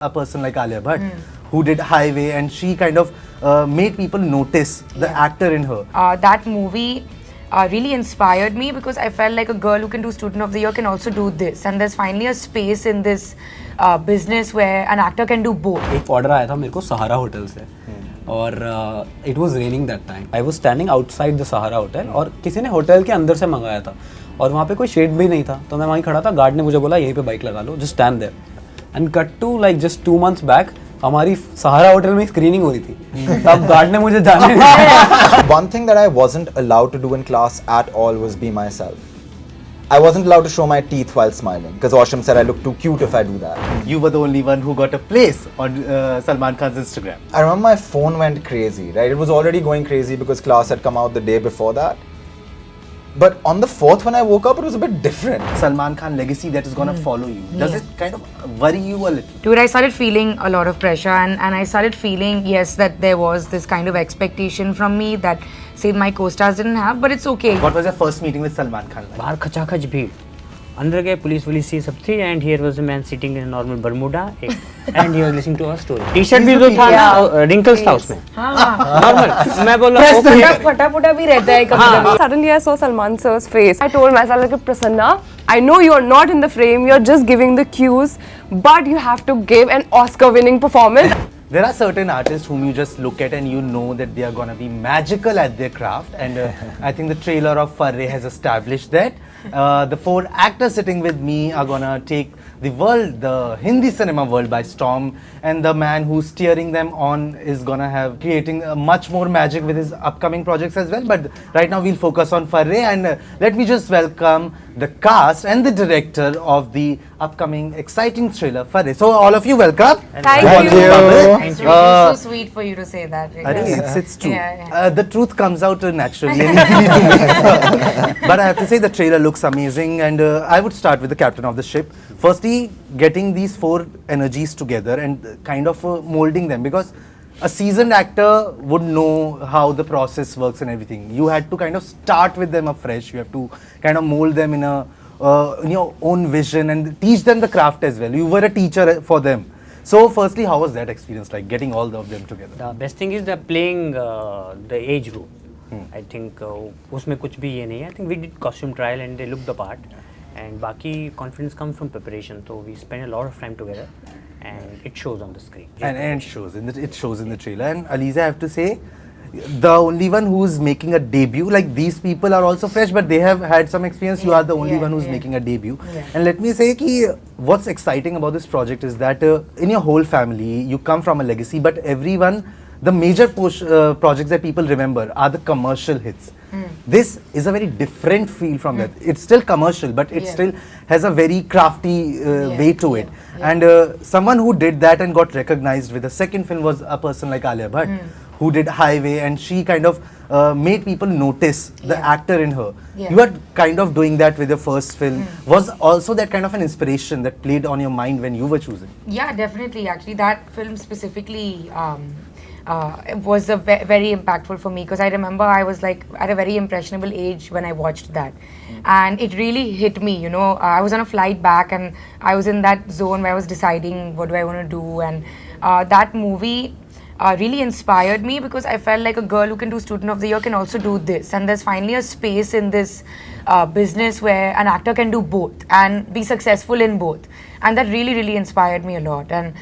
a person like Alia Bhatt, who did Highway, and she kind of made people notice the actor in her. That movie really inspired me because I felt like a girl who can do Student of the Year can also do this, and there's finally a space in this business where an actor can do both. एक order आया था मेरे को सहारा hotel से और it was raining that time. I was standing outside the Sahara hotel और किसी ने होटल के अंदर से मंगाया था और वहाँ पे कोई शेड भी नहीं था, तो मैं वहीं खड़ा था. गार्ड ने मुझे बोला यहीं पे बाइक लगा लो, just stand there. And cut to like just 2 months back हमारी सहारा होटल में स्क्रीनिंग हो रही थी, तब गार्ड ने मुझे जाने दिया. One thing that I wasn't allowed to do in class at all was be myself. I wasn't allowed to show my teeth while smiling because Osham said I look too cute if I do that. You were the only one who got a place on Salman Khan's Instagram. I remember my phone went crazy, right? It was already going crazy because class had come out the day before that. But on the 4th when I woke up, it was a bit different. Salman Khan legacy that is gonna follow you. Does it kind of worry you a little? Dude, I started feeling a lot of pressure and I started feeling, yes, that there was this kind of expectation from me that, say, my co-stars didn't have, but it's okay. What was your first meeting with Salman Khan like? बाहर खचाखच भीड़, अंदर गए police वुलिस ये सब थी, and here was a man sitting in normal Bermuda and he was listening to our story. T-shirt भी जो था ना रिंकल्स था उसमें. हाँ. नॉर्मल. मैं बोला ओके फटा भी रहता है कभी-कभी. Suddenly I saw Salman sir's face. I told myself like, Prasanna, I know you're not in the frame, you're just giving the cues, but you have to give an Oscar-winning performance. There are certain artists whom you just look at and you know that they are gonna be magical at their craft, and I think the trailer of Farrey has established that. The 4 actors sitting with me are gonna take the world, the Hindi cinema world by storm, and the man who's steering them on is gonna have creating much more magic with his upcoming projects as well. But right now we'll focus on Farrey, and let me just welcome the cast and the director of the upcoming exciting thriller Farrey. So all of you welcome. Thank you. It's really so sweet for you to say that. I think it's true. Yeah. The truth comes out naturally and easily to me. But I have to say the trailer looks amazing, and I would start with the captain of the ship. Firstly, getting these 4 energies together and kind of molding them, because a seasoned actor would know how the process works and everything. You had to kind of start with them afresh. You have to kind of mold them in your own vision and teach them the craft as well. You were a teacher for them. So firstly, how was that experience like, getting all of them together? The best thing is they're playing the age group. I think उसमें कुछ भी ये नहीं है. I think we did costume trial and they looked the part. And बाकी confidence comes from preparation. So we spend a lot of time together, and it shows on the screen. And it shows in the trailer. And Alizeh, I have to say, the only one who's making a debut. Like, these people are also fresh, but they have had some experience. You are the only one who's making a debut. And let me say ki what's exciting about this project is that in your whole family, you come from a legacy, but everyone, the major projects that people remember are the commercial hits. This is a very different feel from that. It's still commercial, but it still has a very crafty way to it. And someone who did that and got recognized with the second film was a person like Alia Bhatt, who did Highway, and she kind of made people notice the actor in her. You are kind of doing that with your first film. Was also that kind of an inspiration that played on your mind when you were choosing? Yeah, definitely. Actually, that film specifically was very impactful for me, because I remember I was like at a very impressionable age when I watched that, and it really hit me. You know, I was on a flight back and I was in that zone where I was deciding what do I want to do, and that movie really inspired me because I felt like a girl who can do Student of the Year can also do this, and there's finally a space in this business where an actor can do both and be successful in both, and that really inspired me a lot. And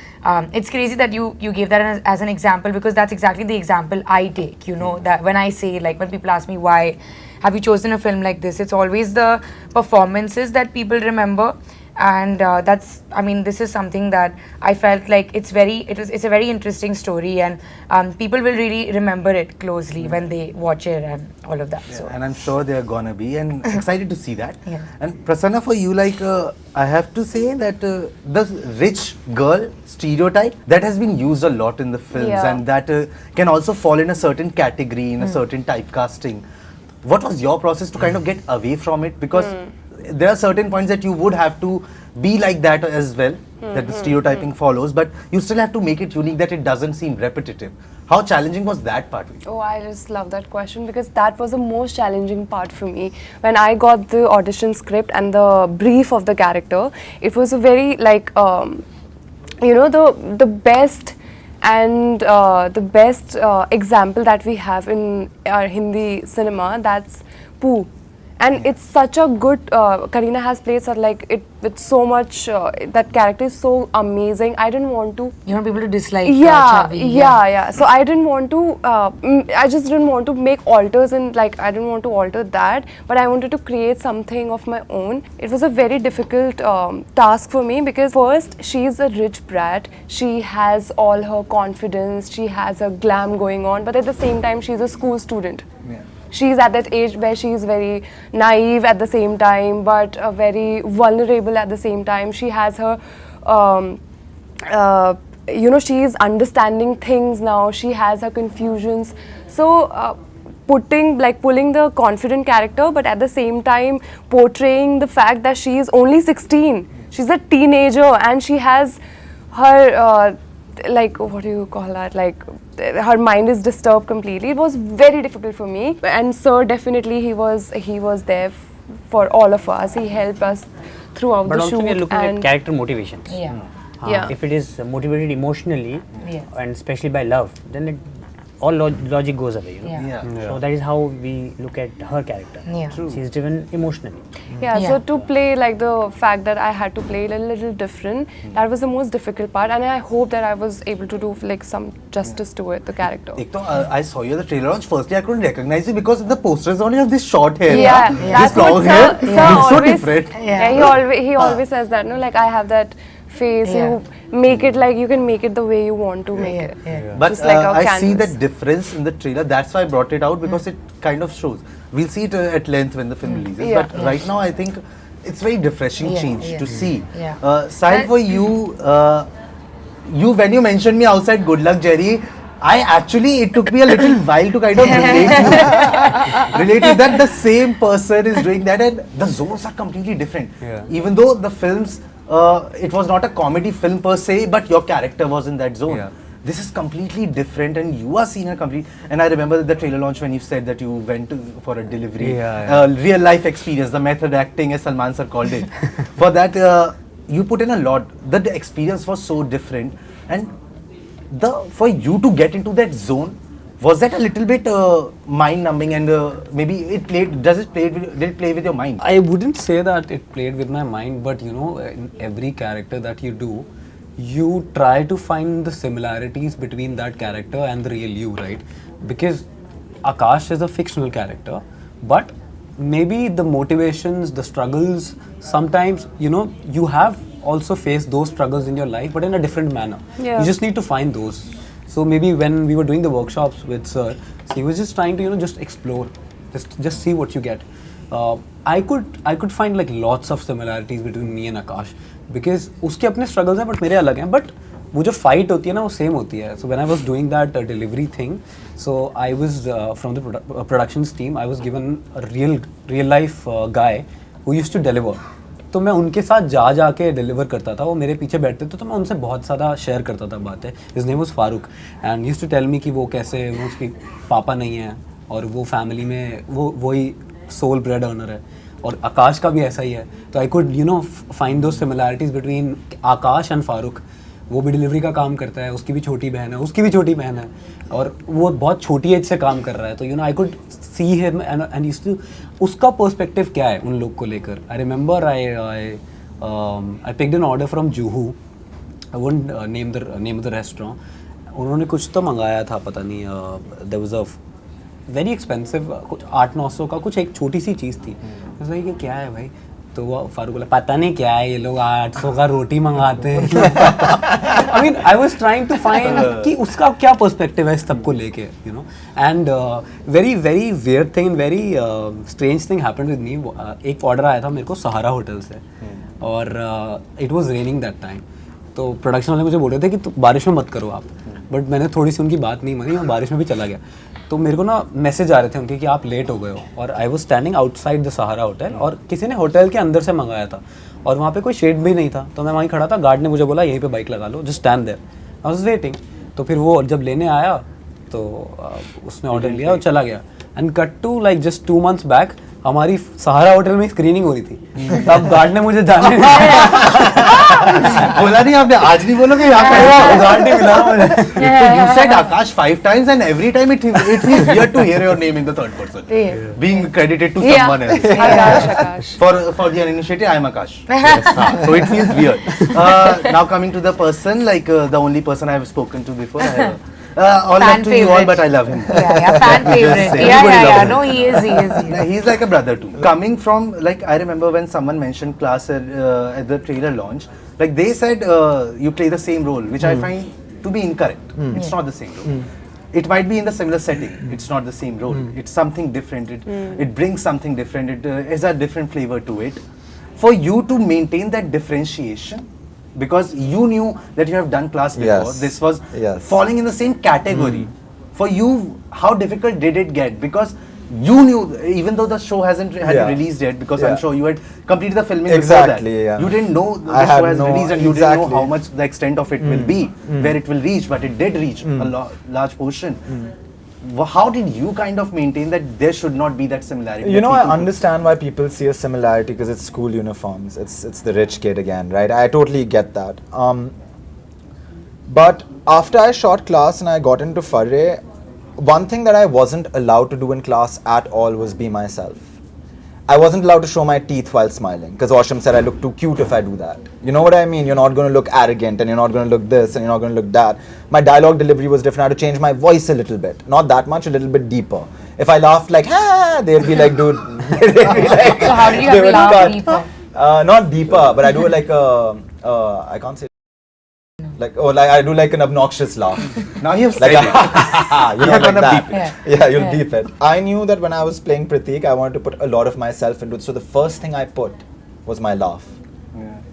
it's crazy that you gave that as an example, because that's exactly the example I take. You know, that when I say, like, when people ask me why have you chosen a film like this, it's always the performances that people remember. And that's, I mean, this is something that I felt like it's a very interesting story, and people will really remember it closely when they watch it and all of that. Yeah, so. and I'm sure they're gonna be, and excited to see that. And Prasanna, for you, like, I have to say that the rich girl stereotype that has been used a lot in the films, and that can also fall in a certain category, in a certain typecasting. What was your process to kind of get away from it? Because there are certain points that you would have to be like that as well, that the stereotyping follows, but you still have to make it unique, that it doesn't seem repetitive. How challenging was that part for you? Oh, I just love that question, because that was the most challenging part for me. When I got the audition script and the brief of the character, it was a very like you know, the best and the best example that we have in our Hindi cinema, that's Pooh. And it's such a good, Kareena has played such like it with so much, that character is so amazing. I didn't want to, You want people to dislike Chavi. yeah. So I didn't want to, I just didn't want to make alters and like, I didn't want to alter that, but I wanted to create something of my own. It was a very difficult task for me because first, she's a rich brat. She has all her confidence, she has a glam going on, but at the same time, she's a school student. Yeah. She's at that age where she's very naive at the same time, but very vulnerable at the same time. She has her, you know, she's understanding things now. She has her confusions. So pulling the confident character, but at the same time portraying the fact that she is only 16. She's a teenager and she has her, like, what do you call that? Like, her mind is disturbed completely. It was very difficult for me, and Sir definitely he was there for all of us. He helped us throughout But the also shoot. we are looking and at character motivations. Yeah. Yeah. If it is motivated emotionally, Yeah. and especially by love, then all logic goes away. You know? Yeah. So that is how we look at her character. Yeah. She's driven emotionally. Yeah, Yeah. so to play like the fact that I had to play a little different, that was the most difficult part, and I hope that I was able to do like some justice to it, the character. Ek to, I saw you at the trailer launch. Firstly, I couldn't recognize you because in the posters only have this short hair. Yeah, This that's long what hair. Sir Looks so always, different. Yeah, he always says that, no, like I have that face, Yeah. you make it like, you can make it the way you want to make it. Yeah. But Just like our I see canvas. that difference in the trailer. That's why I brought it out because it kind of shows. We'll see it at length when the film releases. Yeah. But right now, I think it's very refreshing Yeah, change yeah. to see. Yeah. Sahil, for you, when you mentioned me outside Good Luck Jerry, it took me a little while to kind of relate to that the same person is doing that, and the zones are completely different. Yeah. Even though the films, it was not a comedy film per se, but your character was in that zone. Yeah. This is completely different, and you are seeing a complete. And I remember the trailer launch when you said that you went for a delivery, real life experience, the method acting, as Salman sir called it. For that, you put in a lot. The experience was so different, and for you to get into that zone, was that a little bit mind numbing, and maybe it played? Did it play with your mind? I wouldn't say that it played with my mind, but you know, in every character that you do, you try to find the similarities between that character and the real you, right? Because Akash is a fictional character, but maybe the motivations, the struggles, sometimes, you know, you have also faced those struggles in your life, but in a different manner. Yeah. You just need to find those. So maybe when we were doing the workshops with Sir, he was just trying to, you know, just explore, just see what you get. I could find like lots of similarities between me and Akash, because उसके अपने struggles हैं but मेरे अलग हैं, but वो जो fight होती है ना वो same होती है. So when I was doing that delivery thing, so I was from the productions team, I was given a real life guy who used to deliver. तो मैं उनके साथ जा के डिलीवर करता था, वो मेरे पीछे बैठते थे, तो मैं उनसे बहुत ज़्यादा शेयर करता था बातें. His name was Farooq and he used to tell me कि वो कैसे, वो उसके पापा नहीं है और वो फैमिली में वही सोल ब्रेड अर्नर है, और आकाश का भी ऐसा ही है. तो I could you know find दो similarities between Akash and Farooq. वो भी डिलीवरी का काम करता है, उसकी भी छोटी बहन है, उसकी भी छोटी बहन है, और वो बहुत छोटी एज से काम कर रहा है. तो you know I could see him and used to, उसका पर्सपेक्टिव क्या है उन लोग को लेकर. I remember I picked an order from Juhu, I won't name the restaurant. उन्होंने कुछ तो मंगाया था, पता नहीं, there was a very expensive, कुछ 800-900 का कुछ एक छोटी सी चीज़ थी. भाई ये क्या है भाई? तो वो फारूक बोला पता नहीं क्या है, ये लोग 800 का रोटी मंगाते हैं. I mean I was trying to find कि उसका क्या पर्सपेक्टिव है इस सब को लेके, you know. And very very weird thing, very strange thing happened with me. एक ऑर्डर आया था मेरे को सहारा होटल से, और it was raining that time. तो प्रोडक्शन वाले मुझे बोल रहे थे कि बारिश में मत करो आप, बट मैंने थोड़ी सी उनकी बात नहीं मानी, मैं बारिश में भी चला गया. तो मेरे को ना मैसेज आ रहे थे उनके कि आप लेट हो गए हो, और I was standing outside the Sahara hotel, और किसी ने होटल के अंदर से मंगाया था, और वहाँ पे कोई शेड भी नहीं था. तो मैं वहीं खड़ा था, गार्ड ने मुझे बोला यहीं पे बाइक लगा लो, just stand there. I was waiting. तो फिर वो जब लेने आया तो उसने ऑर्डर लिया और चला गया. And cut to like just 2 months back, हमारी सहारा होटल में स्क्रीनिंग हो रही थी, तब गार्ड ने मुझे जाने नहीं बोला नहीं आपने, आज नहीं बोलोगे यहाँ पे गार्ड ने मिला मुझे. You said Akash 5 times and every time it feels weird to hear your name in the third person, being credited to someone else. Akash. For the uninitiated, I am Akash. So it feels weird. Now coming to the person, like the only person I have spoken to before. All Fan love to you all, favorite. but I love him. Yeah, fan Just favorite. say, Yeah, everybody yeah, loves yeah. him. No, he is. He's like a brother too. Coming from, like, I remember when someone mentioned Class at the trailer launch, like they said you play the same role, which I find to be incorrect. It's not the same role. It might be in the similar setting. It's not the same role. It's something different. It brings something different. It has a different flavor to it. For you to maintain that differentiation, because you knew that you have done Class before, Yes. this was Yes. falling in the same category. For you, how difficult did it get? Because you knew, even though the show hadn't released yet, because I'm Yeah. sure you had completed the filming Exactly, before that. yeah. You didn't know the I show had has no- released, and you didn't know exactly. how much the extent of it will be, where it will reach, but it did reach a large portion. How did you kind of maintain that there should not be that similarity? You that know, I people could- understand why people see a similarity because it's school uniforms. It's the rich kid again, right? I totally get that. But after I shot Class and I got into Farrey, one thing that I wasn't allowed to do in Class at all was be myself. I wasn't allowed to show my teeth while smiling because Osham said I look too cute if I do that. You know what I mean? You're not going to look arrogant and you're not going to look this and you're not going to look that. My dialogue delivery was different. I had to change my voice a little bit. Not that much, a little bit deeper. If I laughed like, ha, they'd be like, dude. They'd be like, So how did you they have to would laugh cut. deeper? Not deeper, but I do like I can't say. Like I do like an obnoxious laugh. Now you have Like, said it. you know, You're like gonna that. beep it. Yeah, you'll beep it. I knew that when I was playing Prateek, I wanted to put a lot of myself into it. So the first thing I put was my laugh.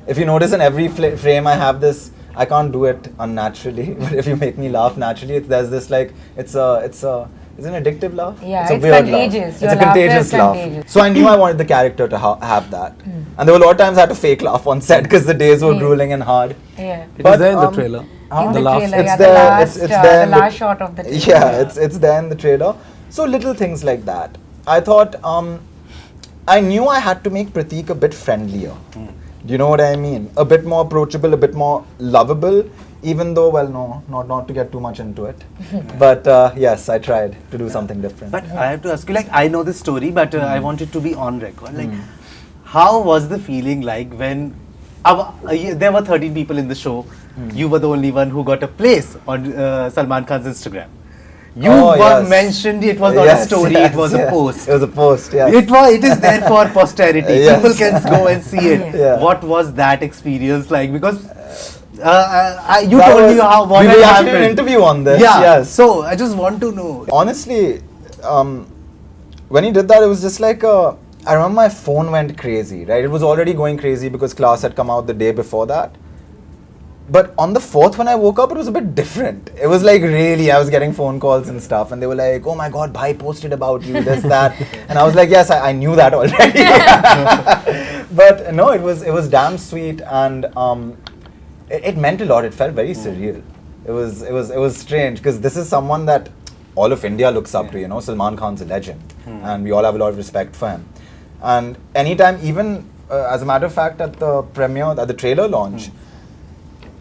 If you notice in every frame, I have this. I can't do it unnaturally, but if you make me laugh naturally, there's this like it's an addictive laugh. Yeah, it's a it's weird contagious. laugh. Your It's a laughter contagious is laugh. contagious. So I knew I wanted the character to have that, and there were a lot of times I had to fake laugh on set because the days were grueling and hard. Yeah. It But, was there in the um, trailer. In The the laugh. trailer, It's yeah, there, the last, it's there in the the- last shot of the trailer. Yeah, it's there in the trailer. So little things like that. I thought I knew I had to make Prateek a bit friendlier. Do you know what I mean? A bit more approachable, a bit more lovable. Even though, well, no, not to get too much into it. But yes, I tried to do something different. But I have to ask you, like, I know this story, but I want it to be on record. Like, how was the feeling like when there were 13 people in the show? You were the only one who got a place on Salman Khan's Instagram. You were yes. mentioned. It was not a story. It was a post. It was a post, yeah. It is there for posterity. Yes. People can go and see it. Yeah. What was that experience like? Because you That told was- me how what we had actually happened. did an interview on this. Yeah. Yes. So I just want to know. Honestly, when he did that, it was just like I remember my phone went crazy, right? It was already going crazy because Class had come out the day before that. But on the 4th, when I woke up, it was a bit different. It was like really, I was getting phone calls and stuff, and they were like, "Oh my God, Bhai posted about you, this, that," and I was like, "Yes, I knew that already." But no, it was damn sweet, and it meant a lot. It felt very surreal. It was strange because this is someone that all of India looks up to. You know, Salman Khan's a legend, and we all have a lot of respect for him. And anytime, even as a matter of fact, at the premiere, at the trailer launch.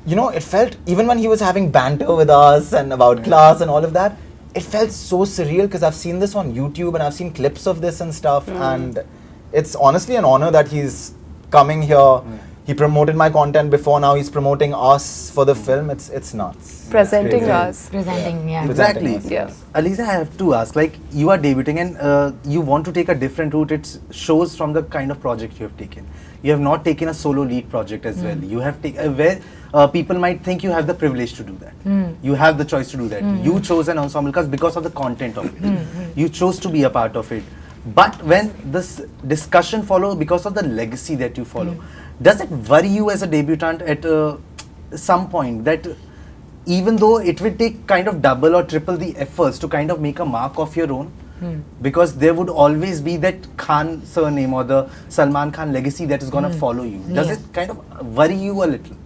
You know, it felt, even when he was having banter with us and about Class and all of that, it felt so surreal because I've seen this on YouTube and I've seen clips of this and stuff, and it's honestly an honor that he's coming here. He promoted my content before, now he's promoting us for the film. It's nuts. Presenting Crazy. us. Presenting, yeah. Exactly. Presenting us, Yeah. Alizeh, I have to ask, like, you are debuting and you want to take a different route. It shows from the kind of project you have taken. You have not taken a solo lead project as well. You have taken where people might think you have the privilege to do that. You have the choice to do that. You chose an ensemble cast because of the content of it. You chose to be a part of it. But when this discussion follows because of the legacy that you follow, does it worry you as a debutant at some point that even though it will take kind of double or triple the efforts to kind of make a mark of your own, because there would always be that Khan surname or the Salman Khan legacy that is going to follow you. Does it kind of worry you a little?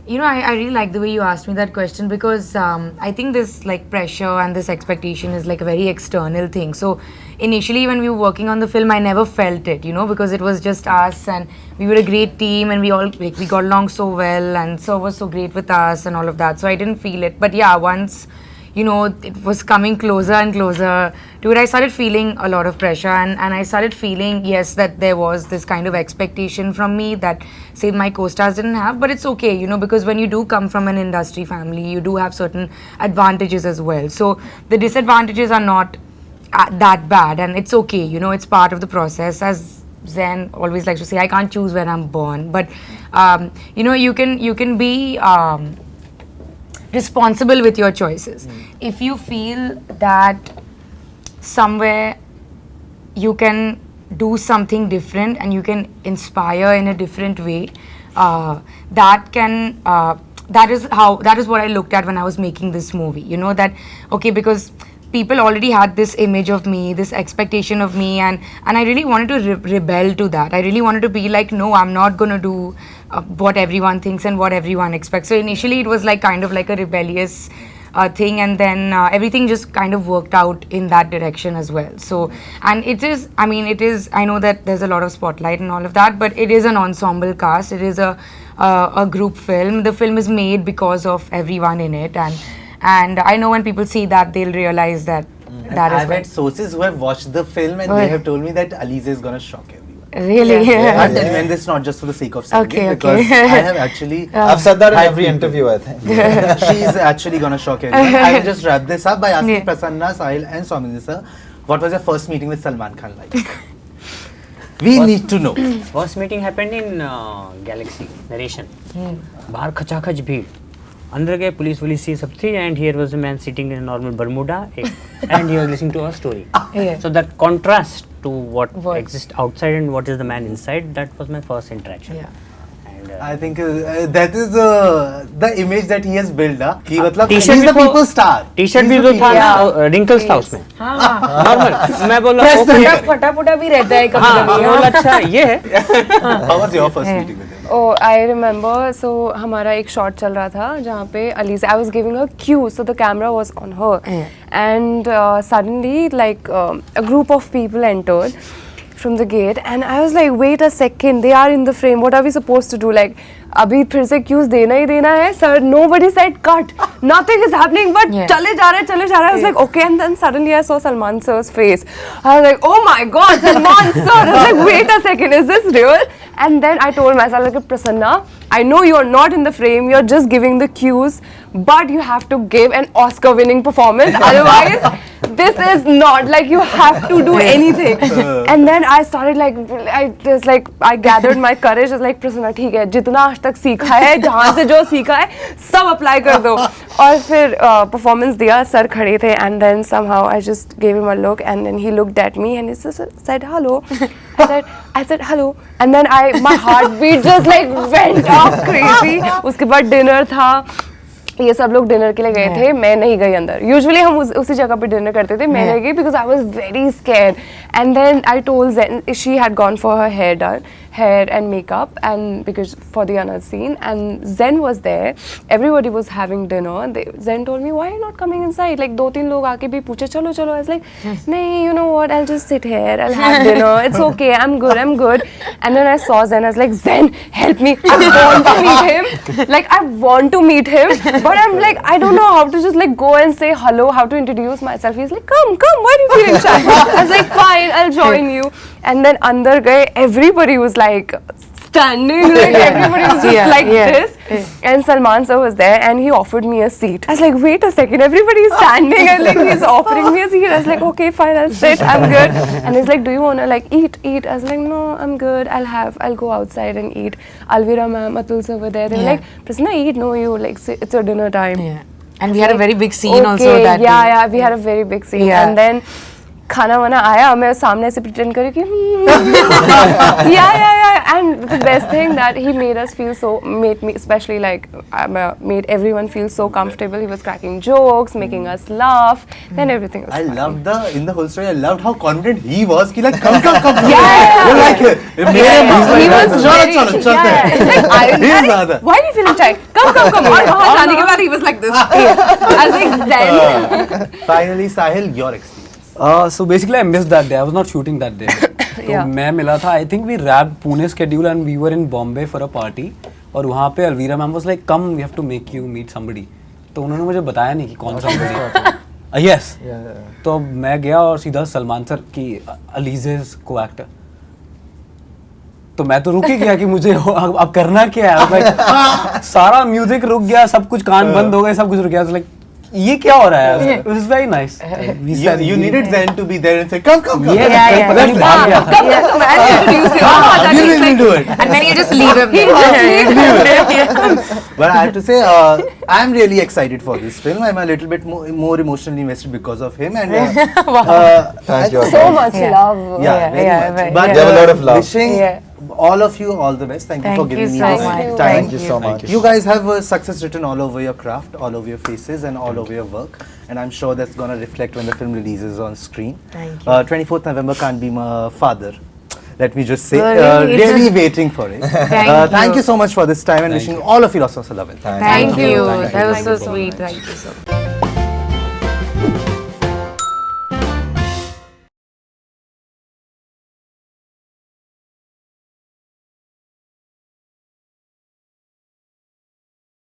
You know, I really like the way you asked me that question because I think this like pressure and this expectation is like a very external thing. So initially when we were working on the film, I never felt it, you know, because it was just us and we were a great team and we all like we got along so well and Sir was so great with us and all of that. So I didn't feel it. But yeah, once you know, it was coming closer and closer to it, I started feeling a lot of pressure and I started feeling, yes, that there was this kind of expectation from me that, say, my co-stars didn't have, but it's okay, you know, because when you do come from an industry family, you do have certain advantages as well. So the disadvantages are not that bad and it's okay, you know, it's part of the process. As Zeyn always likes to say, I can't choose where I'm born, but, you know, you can be responsible with your choices. If you feel that somewhere you can do something different and you can inspire in a different way, that is what I looked at when I was making this movie. You know, that okay, because people already had this image of me, this expectation of me, and I really wanted to rebel to that. I really wanted to be like, no, I'm not gonna do what everyone thinks and what everyone expects. So initially it was like kind of like a rebellious thing, and then everything just kind of worked out in that direction as well. So, and it is, I mean, it is, I know that there's a lot of spotlight and all of that, but it is an ensemble cast. It is a group film. The film is made because of everyone in it, and I know when people see that, they'll realize that that is I've had sources who have watched the film and Oh. they have told me that Alizeh is gonna shock everyone. really. I'm telling you, and this is not just for the sake of saying Okay, it, because okay. I have actually I've said that in had every people- interview, I think. She's actually gonna shock everyone. I will just wrap this up by asking Yeah. Prasanna, Sahil and Soumendra sir, what was your first meeting with Salman Khan like? We need to know. First meeting happened in Galaxy narration. बाहर खचाखच भीड़, अंदर गए police वुलिस ये सब थी, and here was a man sitting in a normal Bermuda, and he was listening to our story. Yeah. So that contrast to what What? exists outside and what is the man inside, that was my first interaction. Yeah. And I think that is the image that he has built. कि मतलब T-shirt he's the भी तो- people's star. T-shirt He's भी the जो था people's ना, wrinkles था उसमें, हाँ, नॉर्मल. मैं बोला Press the okay. button. फटा भी रहता है हाँ, मैं कभी बोला अच्छा ये है. star. How was your first meeting with him? Oh, I remember. So हमारा एक shot चल रहा था जहाँ पे Alizeh, I was giving her cues, so the camera was on her, and suddenly like a group of people entered from the gate, and I was like, wait a second, they are in the frame. What are we supposed to do? Like, अभी फिर से cues देना ही देना है, sir. Nobody said cut. Nothing is happening, but Yeah. चले जा रहे. I was like, okay, and then suddenly I saw Salman sir's face. I was like, oh my God, Salman sir. I was like, wait a second, is this real? And then I told myself, like, Prasanna, I know you're not in the frame, you're just giving the cues, but you have to give an Oscar-winning performance. Otherwise, this is not like you have to do anything. And then I started I gathered my courage. I was like, Prasanna, ठीक है, जितना आज तक सीखा है, जहाँ से जो सीखा है, सब apply कर दो. और फिर performance दिया, सर खड़े थे, and then somehow I just gave him a look, and then he looked at me and he said hello. I said hello, and then my heartbeat just like went off crazy. उसके बाद dinner था, ये सब लोग dinner के लिए गए थे, मैं नहीं गई अंदर. यूजुअली हम उसी जगह पे डिनर करते थे, मैं नहीं गई because I was very scared. And then I told Zen, she had gone for her hair and makeup, and because for the another scene, and Zeyn was there, everybody was having dinner. Zeyn told me, why are you not coming inside? Like 2-3 लोग आके भी पूछे चलो. I was like, नहीं, you know what, I'll just sit here, I'll have dinner, it's okay, I'm good. And then I saw Zeyn, I was like, Zeyn, help me, I want to meet him. Like, I want to meet him, but I'm like, I don't know how to just like go and say hello, how to introduce myself. He's like, come, why are you feeling shy? I was like, fine, I'll join you. And then अंदर गए, everybody was like standing, like everybody was just this. And Salman sir was there, and he offered me a seat. I was like, wait a second, everybody is standing, and like he's offering me a seat. I was like, okay, fine, I'll sit, I'm good. And he's like, do you wanna like eat? I was like, no, I'm good, I'll go outside and eat. Alvira ma'am, Atul sir were there. They were like, Prasanna, eat, no, you like it's your dinner time. Yeah. And we had a very big scene also Okay, that day. yeah, we had a very big scene. Yeah. And खाना वाना आया, मैं सामने से pretend करी कि And the best thing that he made us feel made me especially like made everyone feel so comfortable. He was cracking jokes, making us laugh, then everything was I fine. loved in the whole story. I loved how confident he was. He like, come. Yeah. You're like, He was very, Chalo. why are you feeling shy? Come. और वहाँ जाने के बाद he was like this. I was like Zen. Finally, Sahil, your experience. So basically I missed that day. I was not shooting that day. तो Yeah. मैं मिला था. I think we wrapped Pune schedule and we were in Bombay for a party. और वहाँ पे Alvira ma'am was like, come, we have to make you meet somebody. तो उन्होंने मुझे बताया नहीं कि कौन सा yes. तो मैं गया और सीधा सलमान सर की अलीज़ेज़ को एक्टर. तो मैं तो रुक ही गया कि मुझे अब करना क्या है. Like, सारा म्यूजिक रुक गया, सब कुछ कान बंद हो गए, सब कुछ रुक गया. Like, ये क्या हो रहा है? It was very nice. You needed Zen to be there and say, come. Yeah. पता नहीं भाग गया था. Come and introduce you. You will do it. And then you just leave him. But I have to say, I'm really excited for this film. I'm a little bit more emotionally invested because of him. And Thank you. So much love. Yeah, very much. But You have a lot of love. wishing all of you all the best. Thank you for Thank you giving me so this much. time. Thank you so much. You guys have success written all over your craft, all over your faces, and all over your work. And I'm sure that's gonna reflect when the film releases on screen. Thank you. 24th November can't be my father. Let me just say, Really? really waiting for it. Thank Thank you. you so much for this time and wishing all of you lots of love. Thank you. Thank That was you. so sweet. Thank you so much.